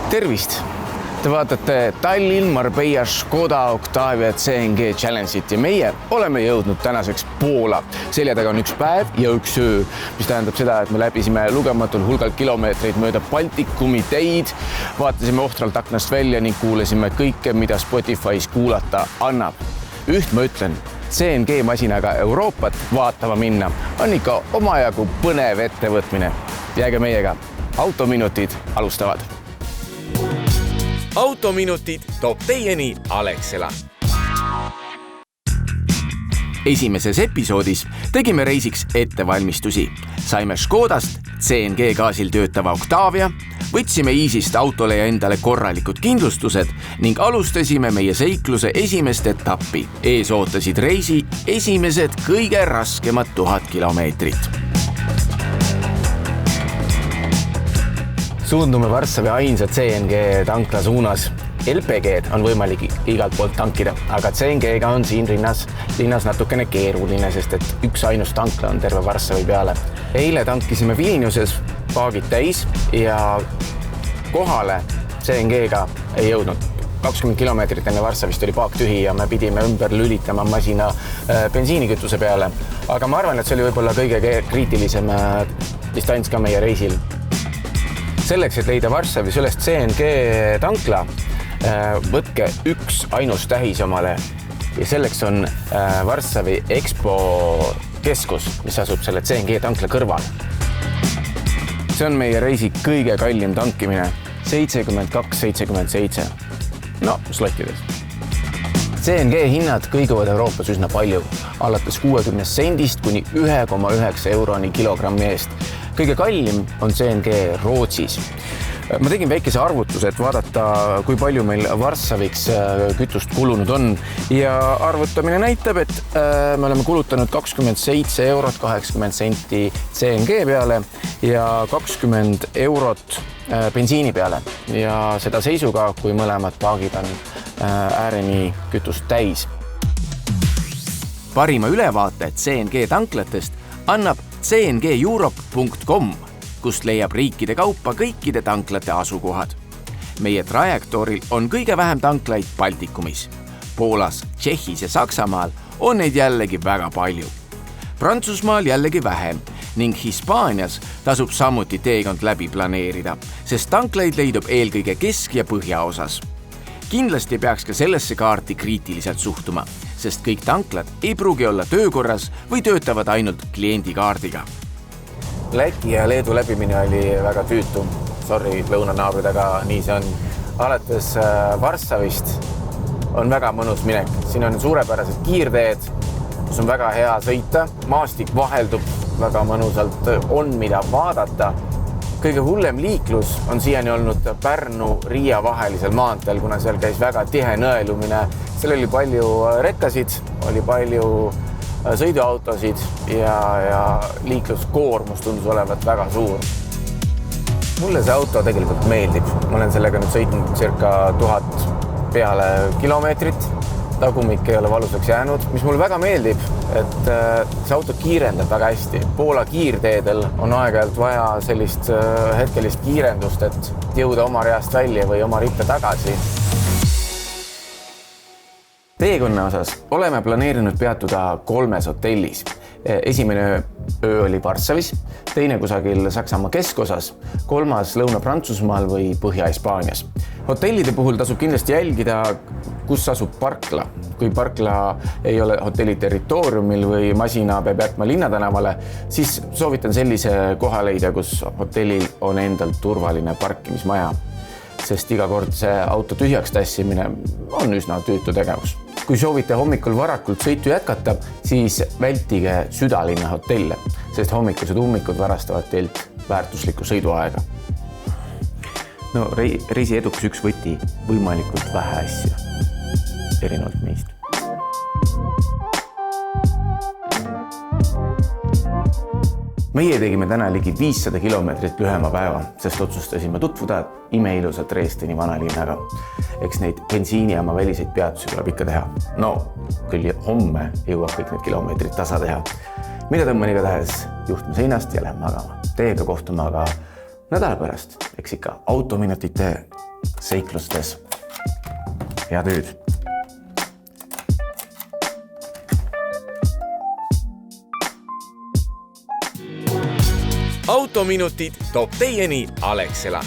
Tervist! Te vaatate Tallinn, Marbella, Škoda, Octavia, CNG Challenge'it ja meie oleme jõudnud tänaseks Poola. Selja taga on üks päev ja üks öö, mis tähendab seda, et me läbisime lugematul hulgal kilomeetreid mööda Baltikumi teid, vaatasime ohtralt aknast välja ning kuulasime kõike, mida Spotify's kuulata annab. Üht ma ütlen, CNG masinaga Euroopat vaatama minna on ikka omajagu põnev ettevõtmine. Jääge meiega, autominutid alustavad. Autominutid toob teieni Alexela. Esimeses episoodis tegime reisiks ettevalmistusi. Saime Škodast CNG gaasil töötava Octavia, võtsime Easyst autole ja endale korralikud kindlustused ning alustasime meie seikluse esimest etappi. Ees ootasid reisi esimesed kõige raskemad 1000 kilomeetrit. Suundume Varssavi ainsa CNG tankla suunas. LPG on võimalik igalt poolt tankida, aga CNG-ga on siin linnas natukene keeruline, sest et üks ainus tankla on terve Varssavi peale. Eile tankisime Vilniuses paagid täis ja kohale CNG-ga ei jõudnud. 20 kilomeetrit enne Varssavist oli paak tühi ja me pidime ümber lülitama masina bensiinikütuse peale. Aga ma arvan, et see oli võib-olla kõige kriitilisem distants ka meie reisil. Selleks, et leida Varssavis üles CNG tankla, võtke üks ainus tähis omale ja selleks on Varssavi Expo keskus, mis asub selle CNG tankla kõrval. See on meie reisi kõige kallim tankimine, 72-77. No, slottides. CNG hinnad kõiguvad Euroopas üsna palju, alates 60 sendist kuni 1,9 euroni kilogrammi eest. Kõige kallim on CNG Rootsis. Ma tegin väikese arvutuse, et vaadata, kui palju meil Varssaviks kütust kulunud on. Ja arvutamine näitab, et me oleme kulutanud 27 eurot 80 senti CNG peale ja 20 eurot bensiini peale. Ja seda seisuga, kui mõlemad paagid on ääreni kütust täis. Parima ülevaate CNG tanklatest annab cngeurope.com, kust leiab riikide kaupa kõikide tanklate asukohad. Meie trajektooril on kõige vähem tanklaid Baltikumis. Poolas, Tšehhis ja Saksamaal on neid jällegi väga palju. Prantsusmaal jällegi vähem ning Hispaanias tasub samuti teekond läbi planeerida, sest tanklaid leidub eelkõige kesk- ja põhjaosas. Kindlasti peaks ka sellesse kaarti kriitiliselt suhtuma, sest kõik tanklad ei pruugi olla töökorras või töötavad ainult kliendikaardiga. Läti ja Leedu läbimine oli väga tüütu. Sorry, lõunanaabrid, aga nii see on. Alates Varssavist on väga mõnus minek. Siin on suurepärased kiirteed, kus on väga hea sõita. Maastik vaheldub väga mõnusalt, on mida vaadata. Kõige hullem liiklus on siiani olnud Pärnu-Riia vahelisel maanteel, kuna seal käis väga tihe nõelumine. Seal oli palju rekkasid, oli palju sõiduautosid ja liikluskoormus tundus olevat väga suur. Mulle see auto tegelikult meeldib. Ma olen sellega nüüd sõitnud circa 1000 peale kilomeetrit. Tagumik ei ole valusaks jäänud. Mis mulle väga meeldib, et see auto kiirendab väga hästi. Poola kiirteedel on aeg-ajalt vaja sellist hetkelist kiirendust, et jõuda oma reast välja või oma rippe tagasi. Teekonna osas oleme planeerinud peatuda 3 hotellis. Esimene öö oli Varssavis, teine kusagil Saksamaa keskosas, 3. Lõuna-Prantsusmaal või Põhja-Hispaanias. Hotellide puhul tasub kindlasti jälgida, kus asub parkla. Kui parkla ei ole hotelli territooriumil või masina peab jätma linnatänavale, siis soovitan sellise koha leida, kus hotellil on endal turvaline parkimismaja, sest iga kord see auto tühjaks tassimine on üsna tüütu tegevus. Kui soovite hommikul varakult sõitu jätkata, siis vältige südalinna hotelle, sest hommikused ummikud varastavad teilt väärtuslikku sõiduaega. No, reisi eduks üks võti võimalikult vähe asju, erinevalt meist. Meie tegime täna ligi 500 kilomeetrit lühema päeva, sest otsustasime tutvuda imeilusa Dresdeni vanalinnaga. Eks neid bensiinijaama väliseid peatusi tuleb ikka teha. No, küll homme jõuab kõik need kilomeetrid tasa teha. Mida tõmban igatahes juhtme seinast ja lähen magama. Teiega kohtume aga nädala pärast, eks ikka autominutite seiklustes. Head ööd! autominutid toob teieni Alexela.